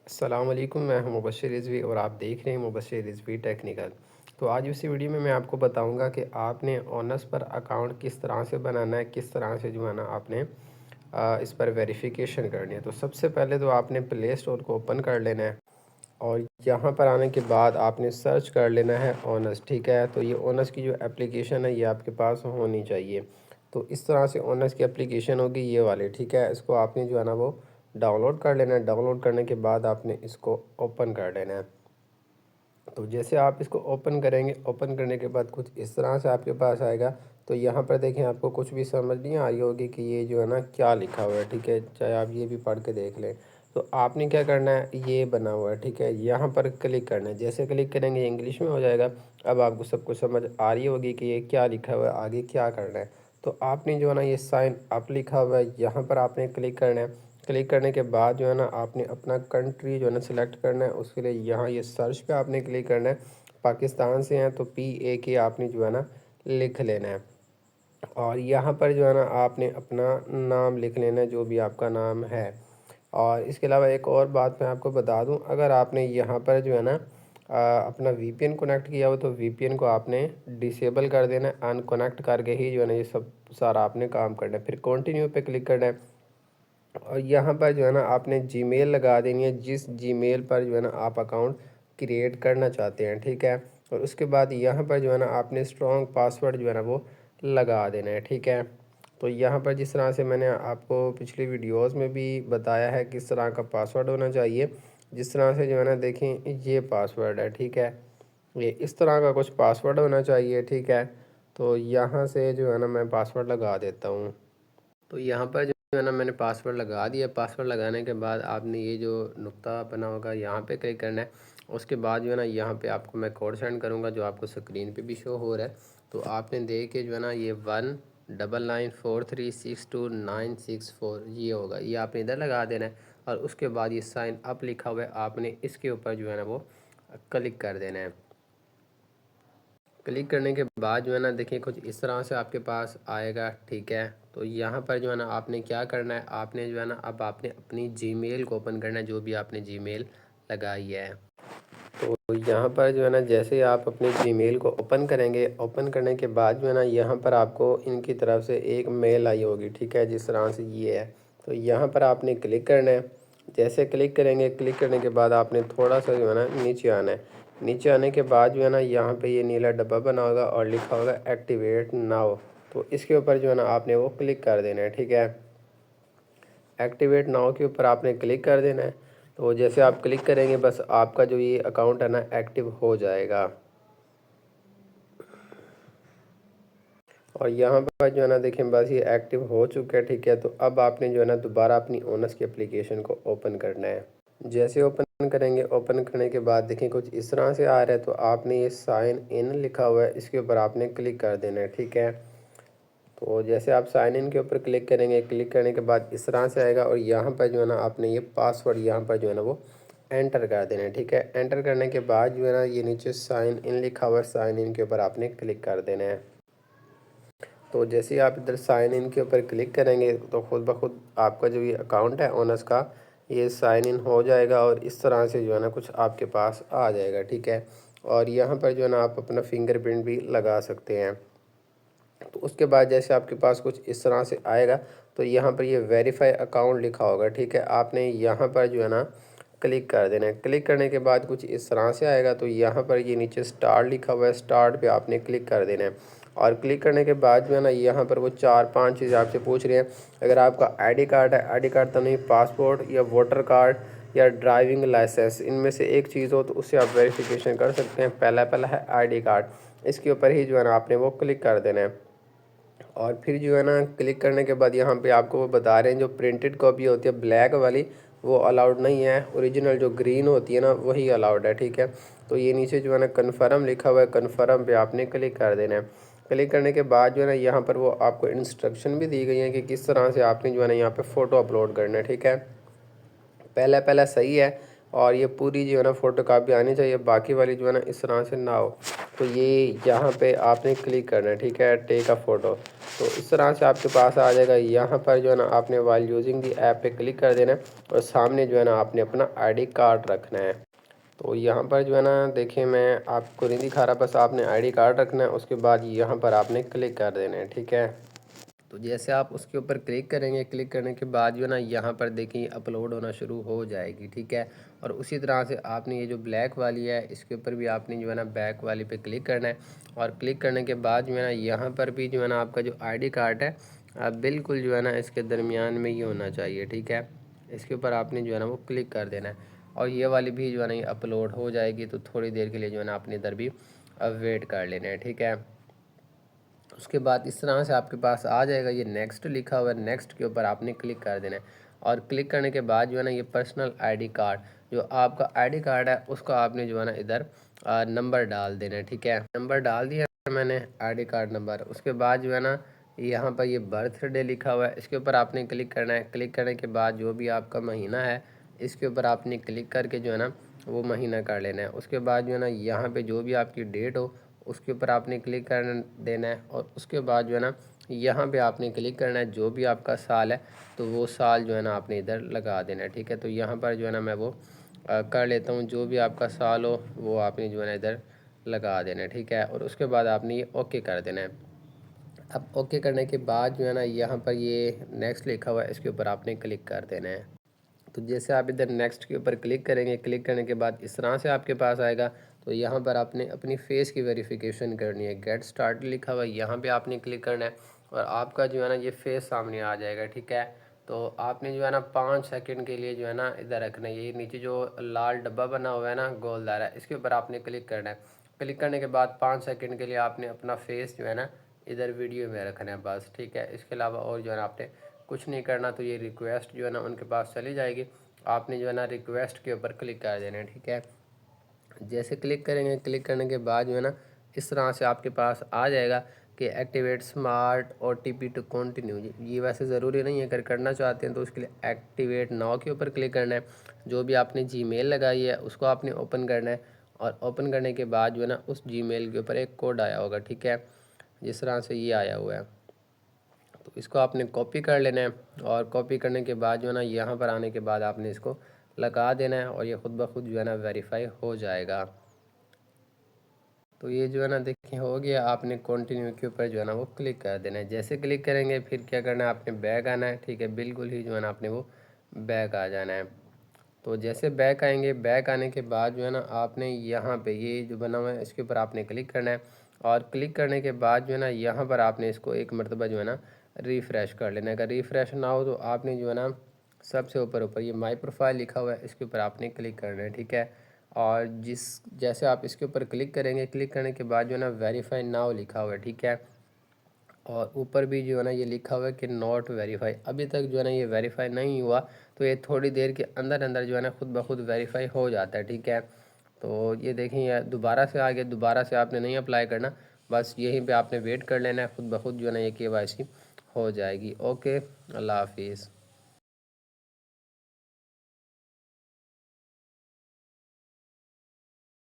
अस्सलाम वालेकुम, मैं हूं मुबश्शिर रिज़वी और आप देख रहे हैं मुबश्शिर रिज़वी टेक्निकल। तो आज इसी वीडियो में मैं आपको बताऊंगा कि आपने ऑनर्स पर अकाउंट किस तरह से बनाना है, किस तरह से जो है ना आपने इस पर वेरिफिकेशन करनी है। तो सबसे पहले तो आपने प्ले स्टोर को ओपन कर लेना है और यहाँ पर आने के बाद आपने सर्च कर लेना है ऑनर्स। ठीक है, तो ये ऑनर्स की जो एप्लीकेशन है ये आपके पास होनी चाहिए। तो इस तरह से ऑनर्स की एप्लीकेशन होगी ये वाली। ठीक है, इसको आपने जो है ना वो डाउनलोड कर लेना है। डाउनलोड करने के बाद आपने इसको ओपन कर लेना है। तो जैसे आप इसको ओपन करेंगे, ओपन करने के बाद कुछ इस तरह से आपके पास आएगा। तो यहाँ पर देखें, आपको कुछ भी समझ नहीं आ रही होगी कि ये जो है ना क्या लिखा हुआ है। ठीक है, चाहे आप ये भी पढ़ के देख लें। तो आपने क्या करना है, ये बना हुआ है। ठीक है, यहाँ पर क्लिक करना है। जैसे क्लिक करेंगे इंग्लिश में हो जाएगा। अब आपको सब कुछ समझ आ रही होगी कि ये क्या लिखा हुआ है, आगे क्या करना है। तो आपने जो है ना ये साइन अप लिखा हुआ है, यहाँ पर आपने क्लिक करना है। क्लिक करने के बाद जो है ना आपने अपना कंट्री जो है ना सिलेक्ट करना है। उसके लिए यहाँ ये सर्च पे आपने क्लिक करना है। पाकिस्तान से हैं तो PAK आपने जो है ना लिख लेना है। और यहाँ पर जो है ना आपने अपना नाम लिख लेना है, जो भी आपका नाम है। और इसके अलावा एक और बात मैं आपको बता दूं, अगर आपने यहाँ पर जो है ना अपना VPN कनेक्ट किया हो तो VPN को आपने डिसेबल कर देना है। अनकनेक्ट करके ही जो है ना ये सब सारा आपने काम करना है। फिर कंटिन्यू पे क्लिक करना है और यहाँ पर जो है ना आपने जीमेल लगा देनी है, जिस जीमेल पर जो है ना आप अकाउंट क्रिएट करना चाहते हैं। ठीक है, और उसके बाद यहाँ पर जो है ना आपने स्ट्रॉन्ग पासवर्ड जो है ना वो लगा देना है। ठीक है, तो यहाँ पर जिस तरह से मैंने आपको पिछली वीडियोस में भी बताया है किस तरह का पासवर्ड होना चाहिए, जिस तरह से जो है ना देखें ये पासवर्ड है। ठीक है, ये इस तरह का कुछ पासवर्ड होना चाहिए। ठीक है, तो यहाँ से जो है ना मैं पासवर्ड लगा देता हूँ। तो यहाँ पर जो है ना मैंने पासवर्ड लगा दिया। पासवर्ड लगाने के बाद आपने ये जो नुक्ता बना होगा यहाँ पे क्लिक करना है। उसके बाद जो है ना यहाँ पे आपको मैं कोड सेंड करूँगा, जो आपको स्क्रीन पे भी शो हो रहा है। तो आपने देख के जो है ना ये 1994362964 ये होगा, ये आपने इधर लगा देना है। और उसके बाद ये साइन अप लिखा हुआ है, आपने इसके ऊपर जो है ना वो क्लिक कर देना है। क्लिक करने के बाद जो है ना देखिए कुछ इस तरह से आपके पास आएगा। ठीक है, तो यहाँ पर जो है ना आपने क्या करना है, आपने जो है ना अब आपने अपनी जीमेल को ओपन करना है, जो भी आपने जीमेल लगाई है। तो यहाँ पर जो है ना जैसे ही आप अपने जीमेल को ओपन करेंगे, ओपन करने के बाद जो है ना यहाँ पर आपको इनकी तरफ से एक मेल आई होगी। ठीक है, जिस तरह से ये है। तो यहाँ पर आपने क्लिक करना है। जैसे क्लिक करेंगे, क्लिक करने के बाद आपने थोड़ा सा जो है ना नीचे आना है। नीचे आने के बाद जो है ना यहाँ पे ये नीला डब्बा बना होगा और लिखा होगा एक्टिवेट नाउ। तो इसके ऊपर जो है ना आपने वो क्लिक कर देना है। ठीक है, एक्टिवेट नाउ के ऊपर आपने क्लिक कर देना है। तो जैसे आप क्लिक करेंगे बस आपका जो ये अकाउंट है ना एक्टिव हो जाएगा। और यहाँ पर जो है ना देखें बस ये एक्टिव हो चुका है। ठीक है, तो अब आपने जो है ना दोबारा अपनी ओनर्स की एप्लीकेशन को ओपन करना है। जैसे ओपन करेंगे, ओपन करने के बाद देखें कुछ इस तरह से आ रहा है। तो आपने ये साइन इन लिखा हुआ है, इसके ऊपर आपने क्लिक कर देना है। ठीक है, तो जैसे आप साइन इन के ऊपर क्लिक करेंगे, क्लिक करने के बाद इस तरह से आएगा और यहाँ पर जो है ना आपने ये पासवर्ड यहाँ पर जो है ना वो एंटर कर देना है। ठीक है, एंटर करने के बाद जो है ना ये नीचे साइन इन लिखा हुआ है, साइन इन के ऊपर आपने क्लिक कर देना है। तो जैसे ही आप इधर साइन इन के ऊपर क्लिक करेंगे तो खुद ब खुद आपका जो ये अकाउंट है ओनर्स का, ये साइन इन हो जाएगा और इस तरह से जो है ना कुछ आपके पास आ जाएगा। ठीक है, और यहाँ पर जो है ना आप अपना फिंगरप्रिंट भी लगा सकते हैं। तो उसके बाद जैसे आपके पास कुछ इस तरह से आएगा तो यहाँ पर ये वेरीफाई अकाउंट लिखा होगा। ठीक है, आपने यहाँ पर जो है ना क्लिक कर देना है। क्लिक करने के बाद कुछ इस तरह से आएगा तो यहाँ पर ये नीचे स्टार्ट लिखा हुआ है, स्टार्ट पे आपने क्लिक कर देना है। और क्लिक करने के बाद जो है ना यहाँ पर वो 4-5 चीज़ें आपसे पूछ रही हैं। अगर आपका आईडी कार्ड है, आईडी कार्ड तो नहीं, पासपोर्ट या वोटर कार्ड या ड्राइविंग लाइसेंस, इनमें से एक चीज़ हो तो उससे आप वेरिफिकेशन कर सकते हैं। पहला है आईडी कार्ड, इसके ऊपर ही जो है ना आपने वो क्लिक कर देना है। और फिर जो है ना क्लिक करने के बाद यहाँ पे आपको वो बता रहे हैं जो प्रिंटेड कॉपी होती है ब्लैक वाली वो अलाउड नहीं है, ओरिजिनल जो ग्रीन होती है ना वही अलाउड है। ठीक है, तो ये नीचे जो है ना कन्फर्म लिखा हुआ है, कन्फर्म पे आपने क्लिक कर देना है। क्लिक करने के बाद जो है ना यहाँ पर वो आपको इंस्ट्रक्शन भी दी गई है कि किस तरह से आपने जो है ना यहाँ पे फ़ोटो अपलोड करना है। ठीक है, पहला पहला सही है, और ये पूरी जो है ना फ़ोटो कापी आनी चाहिए, बाकी वाली जो है ना इस तरह से ना हो। तो ये यहाँ पे आपने क्लिक करना है, ठीक है, टेक अ फ़ोटो। तो इस तरह से आपके पास आ जाएगा। यहाँ पर जो है ना आपने वाइल यूजिंग दी ऐप पे क्लिक कर देना है और सामने जो है ना आपने अपना आईडी कार्ड रखना है। तो यहाँ पर जो है ना देखिए, मैं आपको नहीं दिखा रहा, बस आपने आईडी कार्ड रखना है, उसके बाद यहाँ पर आपने क्लिक कर देना है, ठीक है। तो जैसे आप उसके ऊपर क्लिक करेंगे, क्लिक करने के बाद जो है ना यहाँ पर देखिए अपलोड होना शुरू हो जाएगी, ठीक है। और उसी तरह से आपने ये जो ब्लैक वाली है इसके ऊपर भी आपने जो है ना बैक वाली पे क्लिक करना है। और क्लिक करने के बाद जो है ना यहाँ पर भी जो है ना आपका जो आईडी कार्ड है बिल्कुल जो है ना इसके दरमियान में ही होना चाहिए, ठीक है। इसके ऊपर आपने जो है ना वो क्लिक कर देना है और ये वाली भी जो है ना ये अपलोड हो जाएगी। तो थोड़ी देर के लिए जो है ना आपने इधर भी वेट कर लेना है, ठीक है। उसके बाद इस तरह से आपके पास आ जाएगा, ये नेक्स्ट लिखा हुआ है, नेक्स्ट के ऊपर आपने क्लिक कर देना है। और क्लिक करने के बाद जो है ना ये पर्सनल आईडी कार्ड, जो आपका आईडी कार्ड है उसका आपने जो है ना इधर नंबर डाल देना है, ठीक है। नंबर डाल दिया मैंने, आईडी कार्ड नंबर। उसके बाद जो है ना यहाँ पर ये बर्थडे लिखा हुआ है, इसके ऊपर आपने क्लिक करना है। क्लिक करने के बाद जो भी आपका महीना है इसके ऊपर आपने क्लिक करके जो है ना वो महीना कर लेना है। उसके बाद जो है ना यहाँ पे जो भी आपकी डेट हो उसके ऊपर आपने क्लिक कर देना है। और उसके बाद जो है ना यहाँ पे आपने क्लिक करना है, जो भी आपका साल है तो वो साल जो है ना आपने इधर लगा देना है, ठीक है। तो यहाँ पर जो है ना मैं वो कर लेता हूँ, जो भी आपका साल हो वो आपने जो है ना इधर लगा देना है, ठीक है। और उसके बाद आपने ये ओके कर देना है। अब ओके करने के बाद जो है ना यहाँ पर ये नेक्स्ट लिखा हुआ है, इसके ऊपर आपने क्लिक कर देना है। तो जैसे आप इधर नेक्स्ट के ऊपर क्लिक करेंगे, क्लिक करने के बाद इस तरह से आपके पास आएगा। तो यहाँ पर आपने अपनी फ़ेस की वेरिफिकेशन करनी है, गेट स्टार्ट लिखा हुआ है, यहाँ पे आपने क्लिक करना है और आपका जो है ना ये फेस सामने आ जाएगा, ठीक है। तो आपने जो है ना 5 सेकंड के लिए जो है ना इधर रखना है। ये नीचे जो लाल डब्बा बना हुआ है ना गोलदारा, इसके ऊपर आपने क्लिक करना है। क्लिक करने के बाद 5 सेकंड के लिए आपने अपना फेस जो है ना इधर वीडियो में रखना है बस, ठीक है। इसके अलावा और जो है ना आपने कुछ नहीं करना। तो ये रिक्वेस्ट जो है ना उनके पास चली जाएगी, आपने जो है ना रिक्वेस्ट के ऊपर क्लिक कर देना है, ठीक है। जैसे क्लिक करेंगे, क्लिक करने के बाद जो है ना इस तरह से आपके पास आ जाएगा कि activate smart OTP to continue. ये वैसे ज़रूरी नहीं है, अगर करना चाहते हैं तो उसके लिए एक्टिवेट नाउ के ऊपर क्लिक करना है। जो भी आपने जीमेल लगाई है उसको आपने ओपन करना है और ओपन करने के बाद जो है ना उस जीमेल के ऊपर एक कोड आया होगा, ठीक है, जिस तरह से ये आया हुआ है। तो इसको आपने कॉपी कर लेना है और कॉपी करने के बाद जो है ना यहाँ पर आने के बाद आपने इसको लगा देना है और ये ख़ुद ब खुद जो है ना वेरीफाई हो जाएगा। तो ये जो है ना देखिए हो गया। आपने कंटिन्यू के ऊपर जो है ना वो क्लिक कर देना है। जैसे क्लिक करेंगे फिर क्या करना है, आपने बैक आना है, ठीक है, बिल्कुल ही जो है ना आपने वो बैक आ जाना है। तो जैसे बैक आएंगे, बैक आने के बाद जो है ना आपने यहाँ पे ये जो बना हुआ है इसके ऊपर आपने क्लिक करना है। और क्लिक करने के बाद जो है ना यहाँ पर आपने इसको एक मरतबा जो है ना रिफ़्रेश कर लेना है। अगर रिफ़्रेश ना हो तो आपने जो है ना सबसे ऊपर ऊपर ये माई प्रोफाइल लिखा हुआ है इसके ऊपर आपने क्लिक करना है, ठीक है। और जैसे आप इसके ऊपर क्लिक करेंगे, क्लिक करने के बाद जो है ना वेरीफाई नाउ लिखा हुआ है, ठीक है। और ऊपर भी जो है ना ये लिखा हुआ है कि नॉट वेरीफाई, अभी तक जो है ना ये वेरीफाई नहीं हुआ। तो ये थोड़ी देर के अंदर अंदर जो है ना खुद ब खुद वेरीफाई हो जाता है, ठीक है। तो ये देखें दोबारा से आ गया, दोबारा से आपने नहीं अप्लाई करना, बस यहीं पे आपने वेट कर लेना है, खुद ब खुद जो है ना ये KYC हो जाएगी। ओके, अल्लाह हाफिज़।